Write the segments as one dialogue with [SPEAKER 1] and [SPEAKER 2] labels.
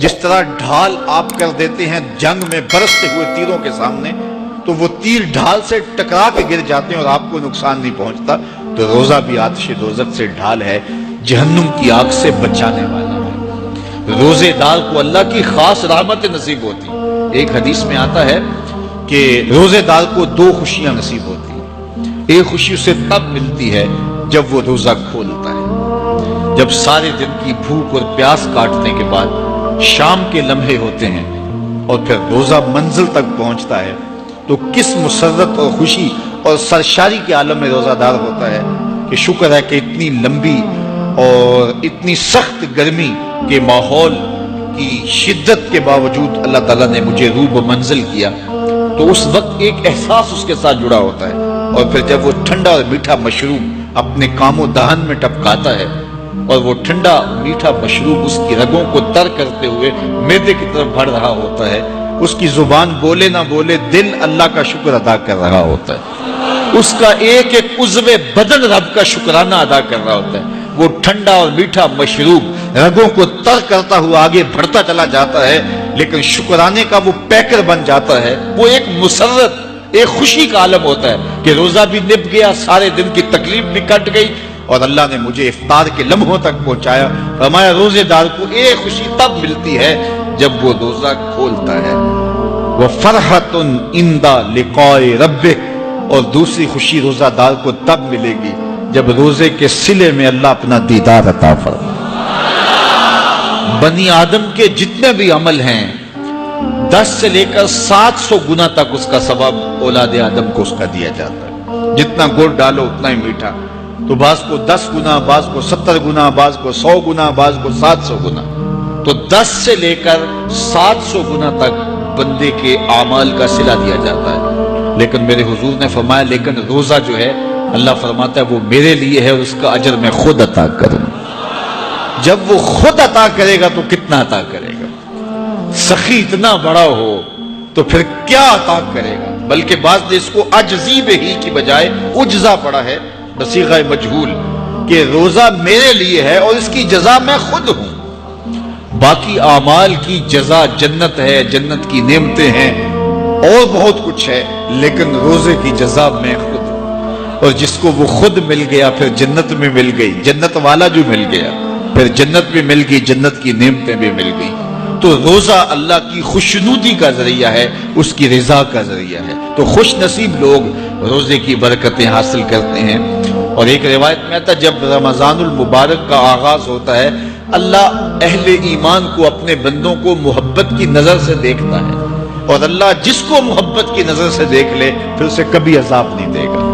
[SPEAKER 1] جس طرح ڈھال آپ کر دیتے ہیں جنگ میں برستے ہوئے تیروں کے سامنے، تو وہ تیر ڈھال سے ٹکرا کے گر جاتے ہیں اور آپ کو نقصان نہیں پہنچتا، تو روزہ بھی آتش دوزخ سے ڈھال ہے، جہنم کی آگ سے بچانے والا ہے۔ روزے دار کو اللہ کی خاص رحمت نصیب ہوتی۔ ایک حدیث میں آتا ہے کہ روزے دار کو 2 خوشیاں نصیب ہوتی ہیں۔ ایک خوشی اسے تب ملتی ہے جب وہ روزہ کھولتا ہے، جب سارے دن کی بھوک اور پیاس کاٹنے کے بعد شام کے لمحے ہوتے ہیں اور پھر روزہ منزل تک پہنچتا ہے، تو کس مسرت اور خوشی اور سرشاری کے عالم میں روزہ دار ہوتا ہے کہ شکر ہے کہ اتنی لمبی اور اتنی سخت گرمی کے ماحول کی شدت کے باوجود اللہ تعالیٰ نے مجھے روب منزل کیا۔ تو اس وقت ایک احساس اس کے ساتھ جڑا ہوتا ہے، اور پھر جب وہ ٹھنڈا اور میٹھا مشروب اپنے کام و دہن میں ٹپکاتا ہے اور وہ ٹھنڈا میٹھا مشروب اس کی رگوں کو تر کرتے ہوئے معدے کی طرف بڑھ رہا ہوتا ہے، اس کی زبان بولے نہ بولے دل اللہ کا شکر ادا کر رہا ہوتا ہے، اس کا ایک ایک عضو بدن رب کا شکرانہ ادا کر رہا ہوتا ہے۔ وہ ٹھنڈا اور میٹھا مشروب رگوں کو تر کرتا ہوا آگے بڑھتا چلا جاتا ہے، لیکن شکرانے کا وہ پیکر بن جاتا ہے۔ وہ ایک مسرت، ایک خوشی کا عالم ہوتا ہے کہ روزہ بھی نب گیا، سارے دن کی تکلیف بھی کٹ گئی، اور اللہ نے مجھے افطار کے لمحوں تک پہنچایا۔ فرمایا روزے دار کو ایک خوشی تب ملتی ہے جب وہ روزہ کھولتا ہے، وَفَرْحَةٌ عِنْدَ لِقَاءِ رَبِّهِ، اور دوسری خوشی روزہ دار کو تب ملے گی جب روزے کے صلے میں اللہ اپنا دیدار عطا فرمائے۔ بنی آدم کے جتنے بھی عمل ہیں 10 سے لے کر 700 گنا تک اس کا ثواب اولاد آدم کو اس کا دیا جاتا ہے۔ جتنا گڑ ڈالو اتنا ہی میٹھا، تو بعض کو 10 گنا، بعض کو 70 گنا، بعض کو 100 گنا، بعض کو 700 گنا، تو 10 سے لے کر 700 گنا تک بندے کے اعمال کا صلہ دیا جاتا ہے۔ لیکن میرے حضور نے فرمایا لیکن روزہ جو ہے اللہ فرماتا ہے وہ میرے لیے ہے اور اس کا اجر میں خود عطا کروں۔ جب وہ خود عطا کرے گا تو کتنا عطا کرے گا؟ سخی اتنا بڑا ہو تو پھر کیا عطا کرے گا؟ بلکہ بعض نے اس کو عجزی بہی کی بجائے عجزہ پڑا ہے بصیغہ مجہول، کہ روزہ میرے لیے ہے اور اس کی جزا میں خود ہوں۔ باقی اعمال کی جزا جنت ہے، جنت کی نعمتیں ہیں اور بہت کچھ ہے، لیکن روزے کی جزا میں خود ہوں۔ اور جس کو وہ خود مل گیا پھر جنت میں مل گئی، جنت والا جو مل گیا پھر جنت بھی مل گئی، جنت کی نعمتیں بھی مل گئی۔ تو روزہ اللہ کی خوشنودی کا ذریعہ ہے، اس کی رضا کا ذریعہ ہے۔ تو خوش نصیب لوگ روزے کی برکتیں حاصل کرتے ہیں۔ اور ایک روایت میں آتا ہے جب رمضان المبارک کا آغاز ہوتا ہے اللہ اہل ایمان کو، اپنے بندوں کو محبت کی نظر سے دیکھتا ہے، اور اللہ جس کو محبت کی نظر سے دیکھ لے پھر اسے کبھی عذاب نہیں دے گا۔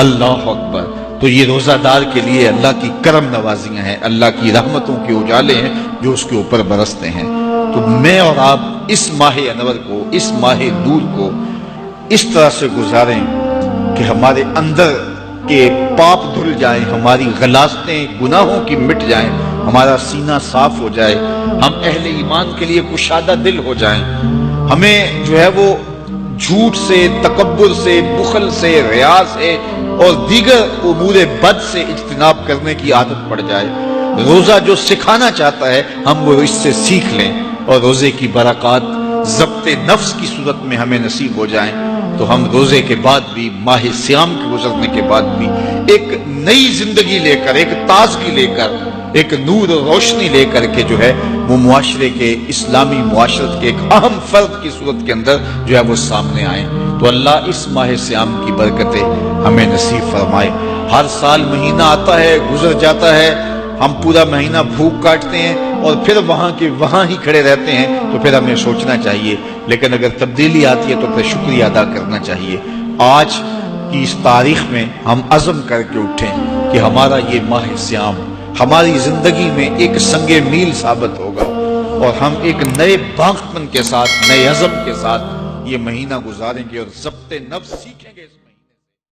[SPEAKER 1] اللہ اکبر۔ تو یہ روزہ دار کے لیے اللہ کی کرم نوازیاں ہیں، اللہ کی رحمتوں کے اجالے ہیں جو اس کے اوپر برستے ہیں۔ تو میں اور آپ اس ماہ انور کو، اس ماہ نور کو اس طرح سے گزاریں کہ ہمارے اندر کے پاپ دھل جائیں، ہماری غلاظتیں گناہوں کی مٹ جائیں، ہمارا سینہ صاف ہو جائے، ہم اہل ایمان کے لیے کشادہ دل ہو جائیں، ہمیں جو ہے وہ جھوٹ سے، تکبر سے، بخل سے، ریا سے اور دیگر امور بد سے اجتناب کرنے کی عادت پڑ جائے۔ روزہ جو سکھانا چاہتا ہے ہم وہ اس سے سیکھ لیں، اور روزے کی برکات ضبط نفس کی صورت میں ہمیں نصیب ہو جائیں، تو ہم روزے کے بعد بھی، ماہ سیام کے گزرنے کے بعد بھی ایک نئی زندگی لے کر، ایک تازگی لے کر، ایک نور و روشنی لے کر کے جو ہے وہ معاشرے کے، اسلامی معاشرت کے ایک اہم فرد کی صورت کے اندر جو ہے وہ سامنے آئیں۔ تو اللہ اس ماہ سیام کی برکتیں ہمیں نصیب فرمائے۔ ہر سال مہینہ آتا ہے، گزر جاتا ہے، ہم پورا مہینہ بھوک کاٹتے ہیں اور پھر وہاں کے وہاں ہی کھڑے رہتے ہیں، تو پھر ہمیں سوچنا چاہیے، لیکن اگر تبدیلی آتی ہے تو پھر شکریہ ادا کرنا چاہیے۔ آج کی اس تاریخ میں ہم عزم کر کے اٹھیں کہ ہمارا یہ ماہ سیام ہماری زندگی میں ایک سنگ میل ثابت ہوگا، اور ہم ایک نئے باغپن کے ساتھ، نئے عزم کے ساتھ یہ مہینہ گزاریں گے اور ضبط نفس سیکھیں گے۔